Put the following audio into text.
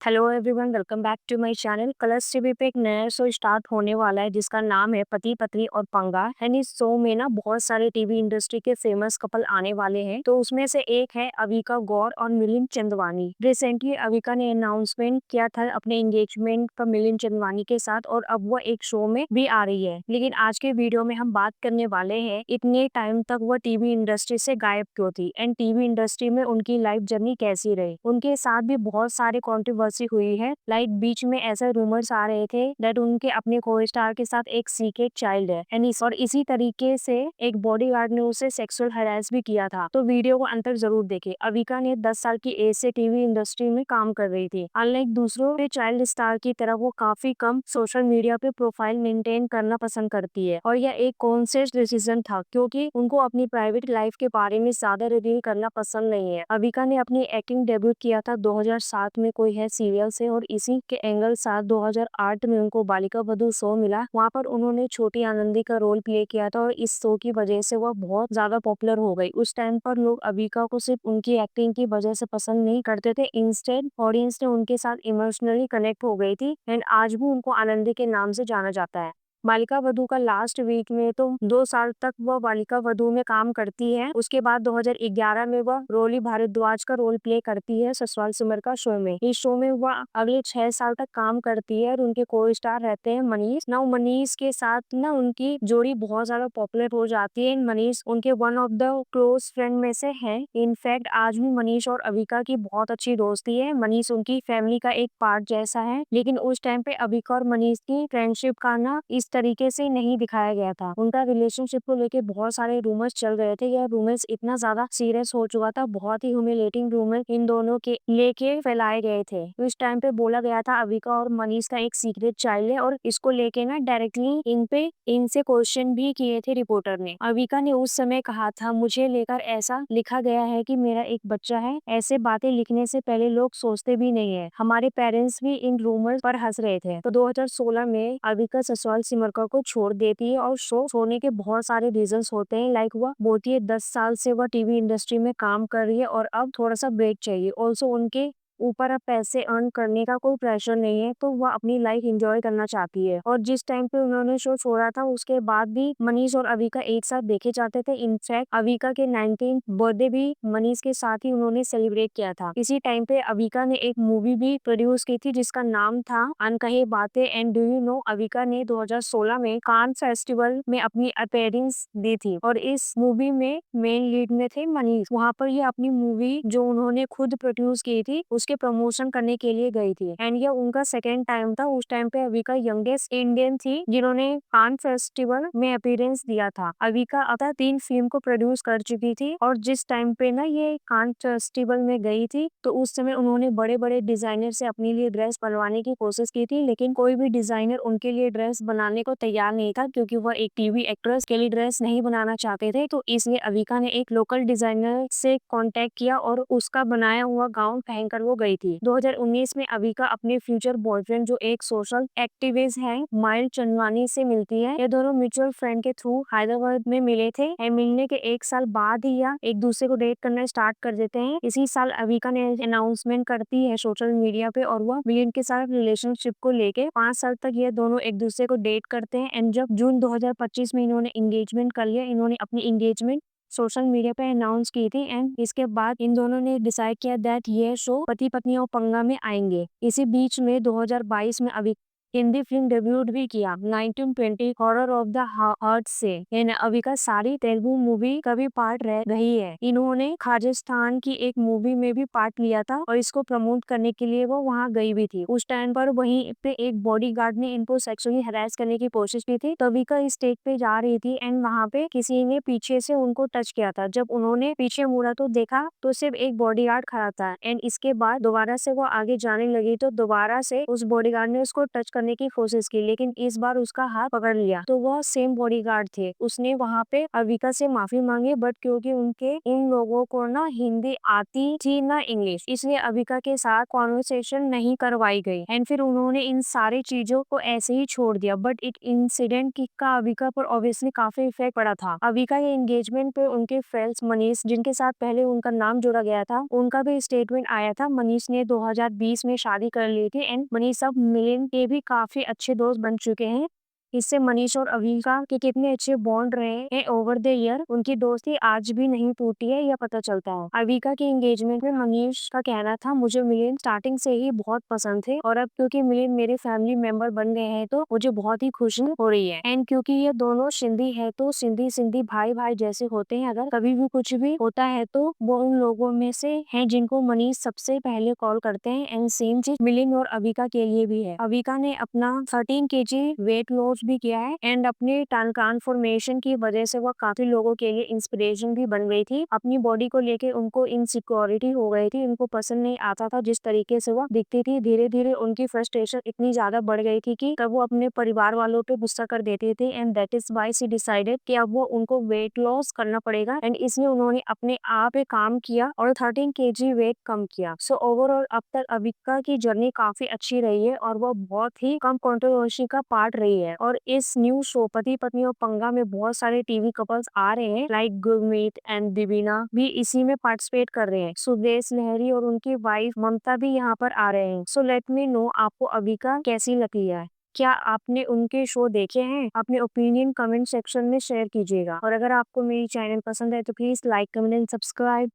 Hello everyone, welcome back to my channel. Colors TV पे एक नया शो स्टार्ट होने वाला है जिसका नाम है पति पत्नी और पंगा। एंड इस शो में ना बहुत सारे टीवी इंडस्ट्री के फेमस कपल आने वाले हैं। तो उसमें से एक है अविका गौर और मिलिंद चंदवानी। रिसेंटली अविका ने अनाउंसमेंट किया था अपने एंगेजमेंट का मिलिंद चंदवानी के साथ, और अब वो एक शो में भी आ रही है। लेकिन आज के वीडियो में हम बात करने वाले हैं इतने टाइम तक वो टीवी इंडस्ट्री से गायब क्यों थी एंड टीवी इंडस्ट्री में उनकी लाइफ जर्नी कैसी रही। उनके साथ भी बहुत सारे कॉन्ट्रोवर्सी हुई है। लाइक बीच में ऐसे रूमर्स आ रहे थे दैट उनके अपने को स्टार के साथ एक सीक्रेट चाइल्ड है और इसी तरीके से एक बॉडीगार्ड ने उसे सेक्सुअल हरास भी किया था। तो वीडियो को अंत तक जरूर देखें। अविका ने 10 साल की एज से टीवी इंडस्ट्री में काम कर रही थी। अनलाइक दूसरों के चाइल्ड स्टार की तरह वो काफी कम सोशल मीडिया पे प्रोफाइल मेंटेन करना पसंद करती है, और यह एक कॉन्शियस डिसीजन था क्योंकि उनको अपनी प्राइवेट लाइफ के बारे में ज्यादा रिवील करना पसंद नहीं है। अविका ने अपनी एक्टिंग डेब्यू किया था 2007 में कोई है सीरियल से, और इसी के एंगल साथ 2008 में उनको बालिका वधू शो मिला। वहाँ पर उन्होंने छोटी आनंदी का रोल प्ले किया था, और इस शो की वजह से वह बहुत ज्यादा पॉपुलर हो गई। उस टाइम पर लोग अविका को सिर्फ उनकी एक्टिंग की वजह से पसंद नहीं करते थे, इंस्टेड ऑडियंस ने उनके साथ इमोशनली कनेक्ट हो गई थी। एंड आज भी उनको आनंदी के नाम से जाना जाता है। बालिका वधू का लास्ट वीक में तो 2 साल तक वह बालिका वधू में काम करती है। उसके बाद 2011 में वह रोली भारद्वाज का रोल प्ले करती है ससुराल सिमर का शो में। इस शो में वह अगले 6 साल तक काम करती है, और उनके को स्टार रहते हैं मनीष। ना मनीष के साथ ना उनकी जोड़ी बहुत ज्यादा पॉपुलर हो जाती है। मनीष उनके one of the close friend में से है। इनफैक्ट आज भी मनीष और अविका की बहुत अच्छी दोस्ती है। मनीष उनकी फैमिली का एक पार्ट जैसा है, लेकिन उस टाइम पे अविका और मनीष की फ्रेंडशिप का ना इस तरीके से नहीं दिखाया गया था। उनका रिलेशनशिप को लेके बहुत सारे रूमर्स चल रहे थे। यह रूमर्स इतना ज्यादा सीरियस हो चुका था, बहुत ही ह्यूमिलेटिंग रूमर इन दोनों के लेके फैलाए गए थे। उस टाइम पे बोला गया था अविका और मनीष का एक सीक्रेट चाइल्ड है, और इसको लेके ना डायरेक्टली इनसे क्वेश्चन भी किए थे रिपोर्टर ने। अविका ने उस समय कहा था, मुझे लेकर ऐसा लिखा गया है कि मेरा एक बच्चा है। ऐसे बातें लिखने से पहले लोग सोचते भी नहीं है। हमारे पेरेंट्स भी इन रूमर्स पर हंस रहे थे। तो 2016 में अविका ससुराल सिमरका को छोड़ देती है, और शो छोड़ने के बहुत सारे रीजंस होते हैं। लाइक वह बोलती है 10 साल से वह टीवी इंडस्ट्री में काम कर रही है और अब थोड़ा सा ब्रेक चाहिए। ऑल्सो उनके ऊपर अब पैसे अर्न करने का कोई प्रेशर नहीं है, तो वह अपनी लाइफ एंजॉय करना चाहती है। और जिस टाइम पे उन्होंने शो छोड़ा था उसके बाद भी मनीष और अविका एक साथ देखे जाते थे। इनफैक्ट अविका के 19th बर्थडे भी मनीष के साथ ही उन्होंने सेलिब्रेट किया था। इसी टाइम पे अविका ने एक मूवी भी प्रोड्यूस की थी जिसका नाम था अनकही बातें। And do you know, Avika ने 2016 में कान फेस्टिवल में अपनी अपीयरेंस दी थी, और इस मूवी में मेन लीड में थे मनीष। वहाँ पर ये अपनी मूवी जो उन्होंने खुद प्रोड्यूस की थी उसके प्रमोशन करने के लिए गई थी। एंड ये उनका सेकेंड टाइम था। उस टाइम पे अविका यंगेस्ट इंडियन थी जिन्होंने कान फेस्टिवल में अपीयरेंस दिया था। अविका अब तक 3 फिल्म को प्रोड्यूस कर चुकी थी, और जिस टाइम पे ना ये कान फेस्टिवल में गई थी तो उस समय उन्होंने बड़े बड़े डिजाइनर से अपने लिए ड्रेस बनवाने की कोशिश की थी, लेकिन कोई भी डिजाइनर उनके लिए ड्रेस बनाने को तैयार नहीं था, क्योंकि वह एक टीवी एक्ट्रेस के लिए ड्रेस नहीं बनाना चाहते थे। तो इसलिए अविका ने एक लोकल डिजाइनर से कांटेक्ट किया और उसका बनाया हुआ गाउन पहनकर वो गई थी। 2019 में अविका अपने फ्यूचर बॉयफ्रेंड जो एक सोशल एक्टिविस्ट है माइल चंदवानी से मिलती है। ये दोनों म्यूचुअल फ्रेंड के थ्रू हैदराबाद में मिले थे। मिलने के 1 साल बाद ही या एक दूसरे को डेट करना स्टार्ट कर देते हैं। इसी साल अविका ने अनाउंसमेंट करती है सोशल मीडिया पे, और वह मिलिंद के साथ रिलेशनशिप को लेके 5 साल तक ये दोनों एक दूसरे को डेट करते हैं। एंड जब जून 2025 में इन्होंने एंगेजमेंट कर लिया, इन्होंने अपनी एंगेजमेंट सोशल मीडिया पे अनाउंस की थी। एंड इसके बाद इन दोनों ने डिसाइड किया दैट ये शो पति पत्नी और पंगा में आएंगे। इसी बीच में 2022 में अभी हिंदी फिल्म डेब्यूट भी किया 1920 हॉरर ऑफ द हार्ट से। अविका सारी तेलुगु मूवी का भी पार्ट रह रही है। इन्होंने खाजिस्तान की एक मूवी में भी पार्ट लिया था, और इसको प्रमोट करने के लिए वो वहाँ गई भी थी। उस टाइम पर वहीं पे एक बॉडीगार्ड ने इनको सेक्सुअली हरास करने की कोशिश की थी। तो अविका स्टेज पे जा रही थी, एंड वहाँ पे किसी ने पीछे से उनको टच किया था। जब उन्होंने पीछे मुड़ा तो देखा तो सिर्फ एक बॉडीगार्ड खड़ा था। एंड इसके बाद दोबारा से वो आगे जाने लगी तो दोबारा से उस बॉडीगार्ड ने उसको टच करने की कोशिश की, लेकिन इस बार उसका हाथ पकड़ लिया। तो वह सेम बॉडीगार्ड थे, उसने वहाँ पे अविका से माफी मांगी, बट क्योंकि उनके इन लोगों को ना हिंदी आती थी ना इंग्लिश, इसलिए अविका के साथ कॉन्वर्सेशन नहीं करवाई गई एंड फिर उन्होंने इन सारी चीजों को ऐसे ही छोड़ दिया। बट एक इंसिडेंट का अविका पर ऑब्वियसली काफी इफेक्ट पड़ा था। अविका के एंगेजमेंट पे उनके फ्रेंड्स मनीष, जिनके साथ पहले उनका नाम जोड़ा गया था, उनका भी स्टेटमेंट आया था। मनीष ने 2020 में शादी कर ली थी एंड मनीष अब मिलिंद के भी काफी अच्छे दोस्त बन चुके हैं। इससे मनीष और अविका के कितने अच्छे बॉन्ड रहे हैं ओवर द ईयर, उनकी दोस्ती आज भी नहीं टूटी है, यह पता चलता है। अविका के एंगेजमेंट में मनीष का कहना था, मुझे मिलिंद स्टार्टिंग से ही बहुत पसंद थे और अब क्योंकि मिलिंद मेरे फैमिली मेंबर बन गए हैं तो मुझे बहुत ही खुशी हो रही है। एंड क्योंकि ये दोनों सिंधी है तो सिंधी सिंधी भाई भाई जैसे होते हैं, अगर कभी भी कुछ भी होता है तो वो उन लोगों में से है जिनको मनीष सबसे पहले कॉल करते हैं। एंड सेम चीज मिलिंद और अविका के लिए भी है। अविका ने अपना 13 kg वेट लॉस भी किया है एंड अपने ट्रांसफॉर्मेशन की वजह से वह काफी लोगों के लिए इंस्पिरेशन भी बन गई थी। अपनी बॉडी को लेके उनको इनसिक्योरिटी हो गई थी, उनको पसंद नहीं आता था जिस तरीके से वह दिखती थी। धीरे धीरे उनकी फ्रस्ट्रेशन इतनी ज्यादा बढ़ गई थी कि तब वो अपने परिवार वालों पे गुस्सा कर देते थे and that is why she decided कि अब वो उनको वेट लॉस करना पड़ेगा एंड इसमें उन्होंने अपने आप पे काम किया और 13 kg वेट कम किया। सो ओवरऑल अब तक अविका की जर्नी काफी अच्छी रही है और वो बहुत ही कम कंट्रोवर्सी का पार्ट रही है। और इस न्यू शो पति पत्नी और पंगा में बहुत सारे टीवी कपल्स आ रहे हैं, लाइक गुरमीत एंड दिवीना भी इसी में पार्टिसिपेट कर रहे हैं। सुदेश लहरी और उनकी वाइफ ममता भी यहाँ पर आ रहे हैं। सो लेट मी नो आपको अविका कैसी लगी है, क्या आपने उनके शो देखे हैं? अपने ओपिनियन कमेंट सेक्शन में शेयर कीजिएगा और अगर आपको मेरी चैनल पसंद है तो please like comment and subscribe.